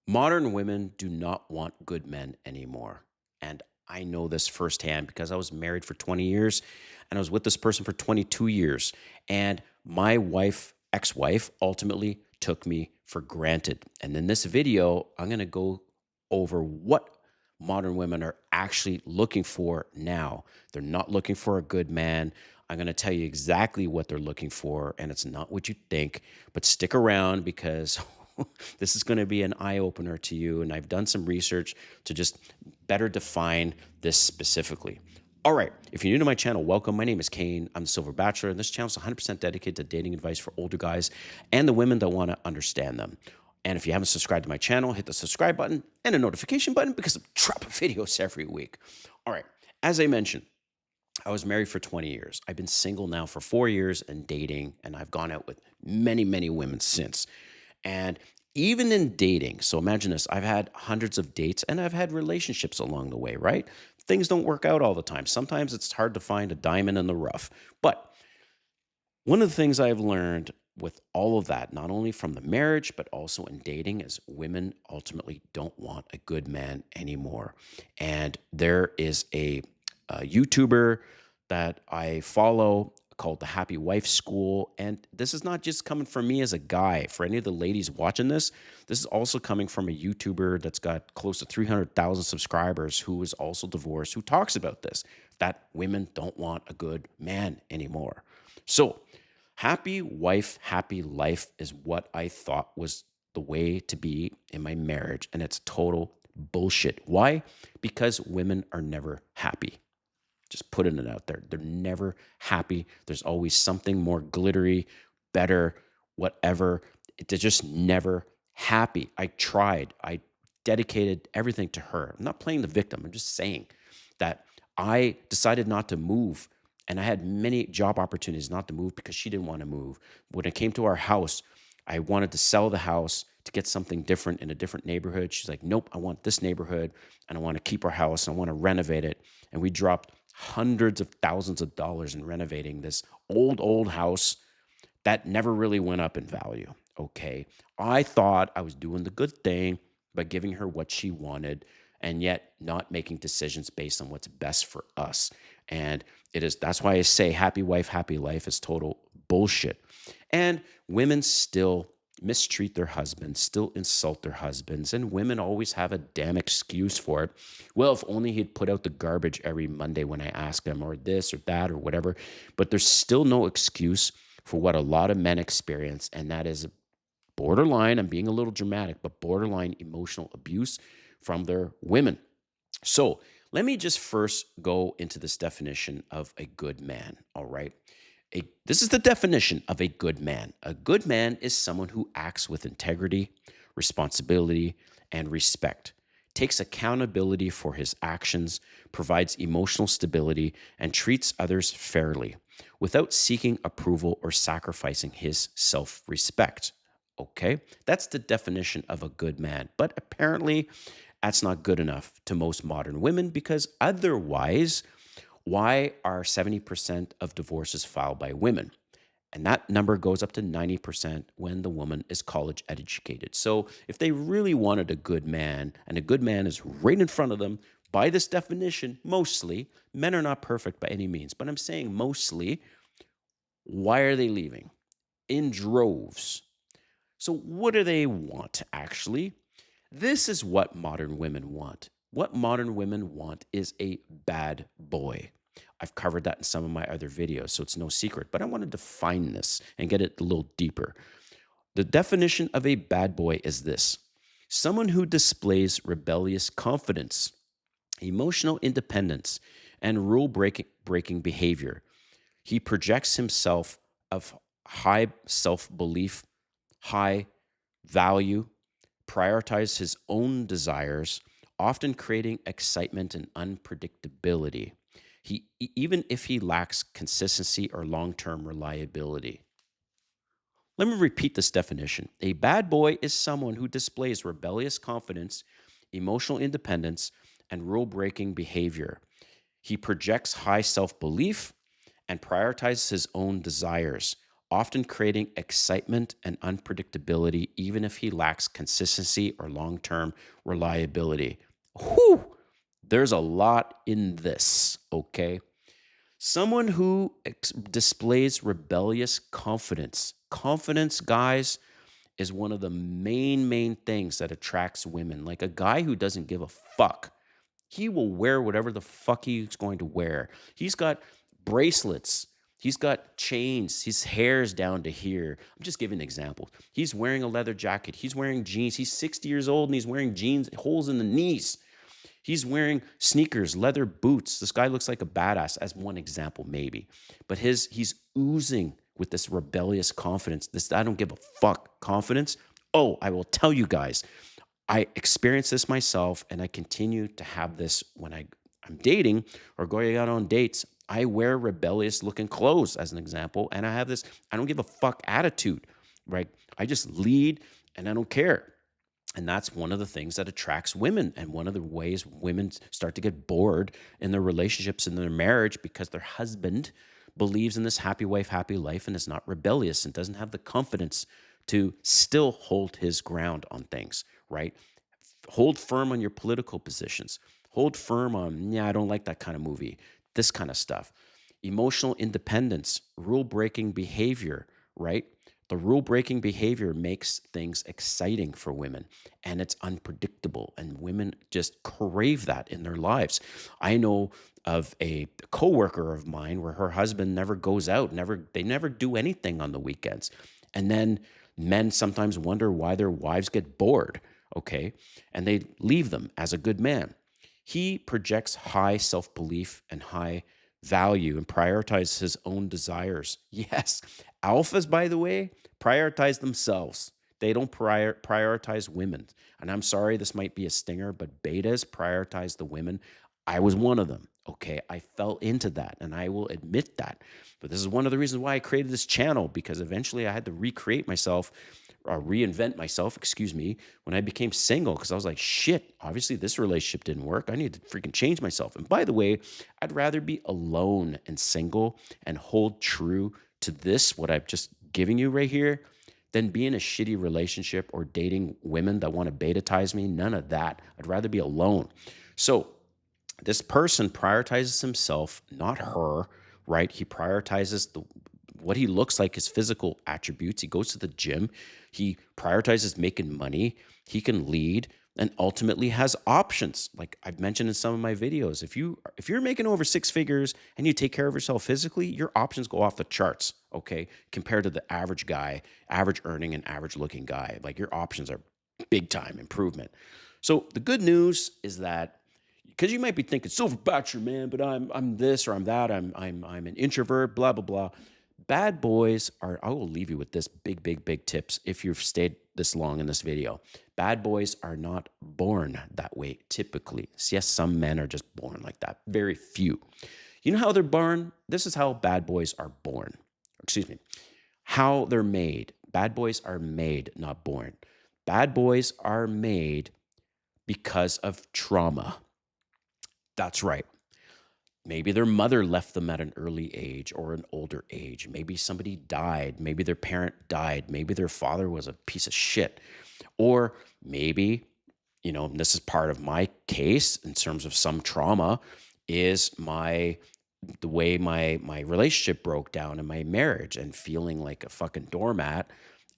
Modern women do not want good men anymore. And I know this firsthand because I was married for 20 years and I was with this person for 22 years. And my wife, ex wife, ultimately took me for granted. And in this video, I'm going to go over what modern women are actually looking for now. They're not looking for a good man. I'm going to tell you exactly what they're looking for, and it's not what you think. But stick around because this is going to be an eye opener to you. And I've done some research to just better define this specifically. All right. If you're new to my channel, welcome. My name is Kane. I'm the Silver Bachelor, and this channel is 100% dedicated to dating advice for older guys and the women that want to understand them. And if you haven't subscribed to my channel, hit the subscribe button and the notification button because I'm dropping videos every week. All right. As I mentioned, I was married for 20 years. I've been single now for 4 years and dating, and I've gone out with many, many women since. And even in dating, so imagine this, I've had hundreds of dates and I've had relationships along the way, right? Things don't work out all the time. Sometimes it's hard to find a diamond in the rough. But one of the things I've learned with all of that, not only from the marriage, but also in dating, is women ultimately don't want a good man anymore. And there is a YouTuber that I follow called the Happy Wife School. And this is not just coming from me as a guy. For any of the ladies watching this is also coming from a YouTuber that's got close to 300,000 subscribers who is also divorced, who talks about this, that women don't want a good man anymore. So, happy wife, happy life is what I thought was the way to be in my marriage. And it's total bullshit. Why? Because women are never happy. Just putting it out there. They're never happy. There's always something more glittery, better, whatever. They're just never happy. I tried. I dedicated everything to her. I'm not playing the victim. I'm just saying that I decided not to move. And I had many job opportunities not to move because she didn't want to move. When it came to our house, I wanted to sell the house to get something different in a different neighborhood. She's like, nope, I want this neighborhood and I want to keep our house and I want to renovate it. And we dropped hundreds of thousands of dollars in renovating this old house that never really went up in value. Okay. I thought I was doing the good thing by giving her what she wanted and yet not making decisions based on what's best for us. And that's why I say happy wife, happy life is total bullshit. And women still mistreat their husbands, still insult their husbands, and women always have a damn excuse for it. Well, if only he'd put out the garbage every Monday when I ask him, or this or that or whatever. But there's still no excuse for what a lot of men experience, and that is borderline, I'm being a little dramatic, but borderline emotional abuse from their women. So let me just first go into this definition of a good man, all right? This is the definition of a good man. A good man is someone who acts with integrity, responsibility, and respect, takes accountability for his actions, provides emotional stability, and treats others fairly without seeking approval or sacrificing his self respect. Okay, that's the definition of a good man. But apparently, that's not good enough to most modern women because otherwise, why are 70% of divorces filed by women? And that number goes up to 90% when the woman is college educated. So if they really wanted a good man, and a good man is right in front of them, by this definition, mostly, men are not perfect by any means, but I'm saying mostly, why are they leaving? In droves. So what do they want, actually? This is what modern women want. What modern women want is a bad boy. I've covered that in some of my other videos, so it's no secret, but I want to define this and get it a little deeper. The definition of a bad boy is this: someone who displays rebellious confidence, emotional independence, and rule breaking behavior. He projects himself of high self belief, high value, prioritize his own desires, often creating excitement and unpredictability. Even if he lacks consistency or long-term reliability. Let me repeat this definition. A bad boy is someone who displays rebellious confidence, emotional independence, and rule-breaking behavior. He projects high self-belief and prioritizes his own desires, often creating excitement and unpredictability, even if he lacks consistency or long term reliability. Whew, there's a lot in this, okay? Someone who displays rebellious confidence. Confidence, guys, is one of the main things that attracts women. Like a guy who doesn't give a fuck. He will wear whatever the fuck he's going to wear. He's got bracelets. He's got chains. His hair's down to here. I'm just giving an example. He's wearing a leather jacket. He's wearing jeans. He's 60 years old and he's wearing jeans, holes in the knees. He's wearing sneakers, leather boots. This guy looks like a badass, as one example, maybe. But he's oozing with this rebellious confidence, this I don't give a fuck confidence. Oh, I will tell you guys, I experienced this myself, and I continue to have this when I'm dating or going out on dates. I wear rebellious looking clothes, as an example, and I have this I don't give a fuck attitude, right? I just lead and I don't care. And that's one of the things that attracts women, and one of the ways women start to get bored in their relationships, in their marriage, because their husband believes in this happy wife, happy life and is not rebellious and doesn't have the confidence to still hold his ground on things, right? Hold firm on your political positions. Hold firm on, yeah, I don't like that kind of movie, this kind of stuff. Emotional independence, rule breaking behavior, right? The rule breaking behavior makes things exciting for women, and it's unpredictable, and women just crave that in their lives. I know of a coworker of mine where her husband never goes out, they never do anything on the weekends. And then men sometimes wonder why their wives get bored, okay? And they leave them as a good man. He projects high self belief and high value and prioritizes his own desires. Yes, alphas, by the way, prioritize themselves. They don't prioritize women. And I'm sorry, this might be a stinger, but betas prioritize the women. I was one of them. Okay. I fell into that, and I will admit that. But this is one of the reasons why I created this channel, because eventually I had to recreate myself, or reinvent myself, excuse me, when I became single, because I was like, shit, obviously this relationship didn't work. I need to freaking change myself. And by the way, I'd rather be alone and single and hold true to this, what I've just giving you right here, than be in a shitty relationship or dating women that want to betatize me. None of that. I'd rather be alone. So this person prioritizes himself, not her, right? He prioritizes what he looks like, his physical attributes. He goes to the gym. He prioritizes making money. He can lead, and ultimately has options. Like I've mentioned in some of my videos, if you're making over six figures and you take care of yourself physically, your options go off the charts, okay? Compared to the average guy, average earning and average looking guy. Like your options are big time improvement. So the good news is that, because you might be thinking, Silver Bachelor, man, but I'm this or I'm that. I'm an introvert, blah blah blah. Bad boys are. I will leave you with this big tips if you've stayed this long in this video. Bad boys are not born that way typically. Yes, some men are just born like that. Very few. You know how they're born? This is how bad boys are born. Excuse me. How they're made. Bad boys are made, not born. Bad boys are made because of trauma. That's right. Maybe their mother left them at an early age or an older age. Maybe somebody died. Maybe their parent died. Maybe their father was a piece of shit. Or maybe, this is part of my case in terms of some trauma, is the way my relationship broke down in my marriage, and feeling like a fucking doormat,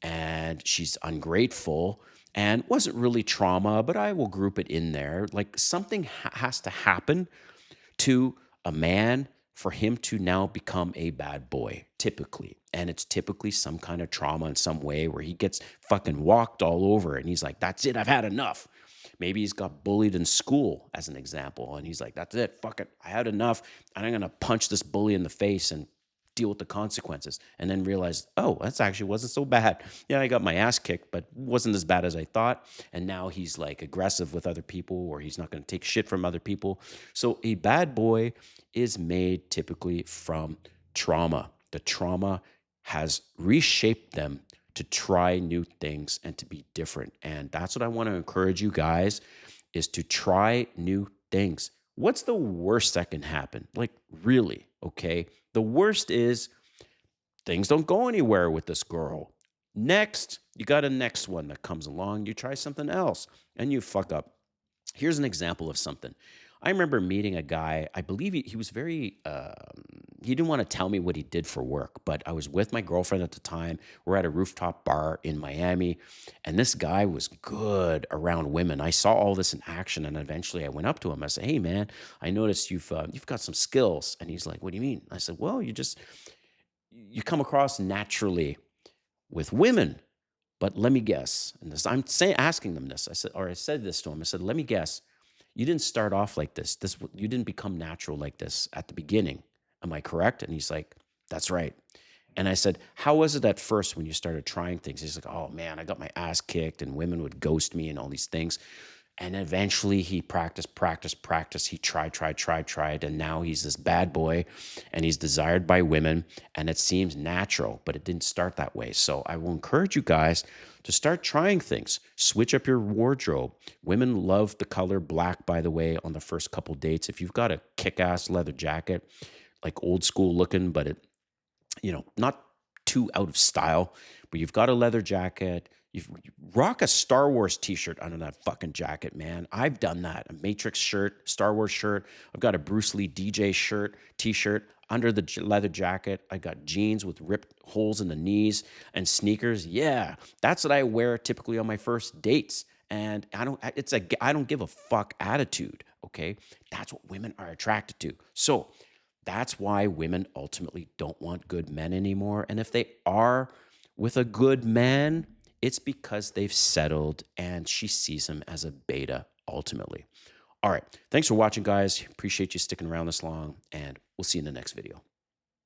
and she's ungrateful, and wasn't really trauma, but I will group it in there. Like something has to happen to a man for him to now become a bad boy, typically. And it's typically some kind of trauma in some way where he gets fucking walked all over and he's like, that's it, I've had enough. Maybe he's got bullied in school, as an example, and he's like, that's it, fuck it, I had enough, and I'm gonna punch this bully in the face and deal with the consequences. And then realize, oh, that's actually wasn't so bad. Yeah, I got my ass kicked, but wasn't as bad as I thought. And now he's like aggressive with other people, or he's not going to take shit from other people. So a bad boy is made typically from trauma. The trauma has reshaped them to try new things and to be different. And that's what I want to encourage you guys, is to try new things. What's the worst that can happen? Like, really, okay? The worst is things don't go anywhere with this girl. Next, you got a next one that comes along. You try something else and you fuck up. Here's an example of something. I remember meeting a guy. I believe he was very, he didn't want to tell me what he did for work, but I was with my girlfriend at the time. We're at a rooftop bar in Miami, and this guy was good around women. I saw all this in action, and eventually I went up to him. I said, "Hey, man, I noticed you've got some skills." And he's like, "What do you mean?" I said, "Well, you come across naturally with women. But let me guess." And this, I'm saying, asking them this. I said this to him. I said, "Let me guess. You didn't start off like this. You didn't become natural like this at the beginning. Am I correct?" And he's like, "That's right." And I said, "How was it at first when you started trying things?" He's like, "Oh man, I got my ass kicked and women would ghost me and all these things." And eventually he practiced. He tried. And now he's this bad boy and he's desired by women. And it seems natural, but it didn't start that way. So I will encourage you guys to start trying things. Switch up your wardrobe. Women love the color black, by the way, on the first couple dates. If you've got a kick ass leather jacket, like old school looking, but not too out of style, but you've got a leather jacket. You rock a Star Wars t-shirt under that fucking jacket, man. I've done that. A Matrix shirt, Star Wars shirt. I've got a Bruce Lee DJ shirt, t-shirt under the leather jacket. I got jeans with ripped holes in the knees and sneakers. Yeah, that's what I wear typically on my first dates. And I don't give a fuck attitude, okay? That's what women are attracted to. So, that's why women ultimately don't want good men anymore. And if they are with a good man, it's because they've settled and she sees him as a beta ultimately. All right. Thanks for watching, guys. Appreciate you sticking around this long, and we'll see you in the next video.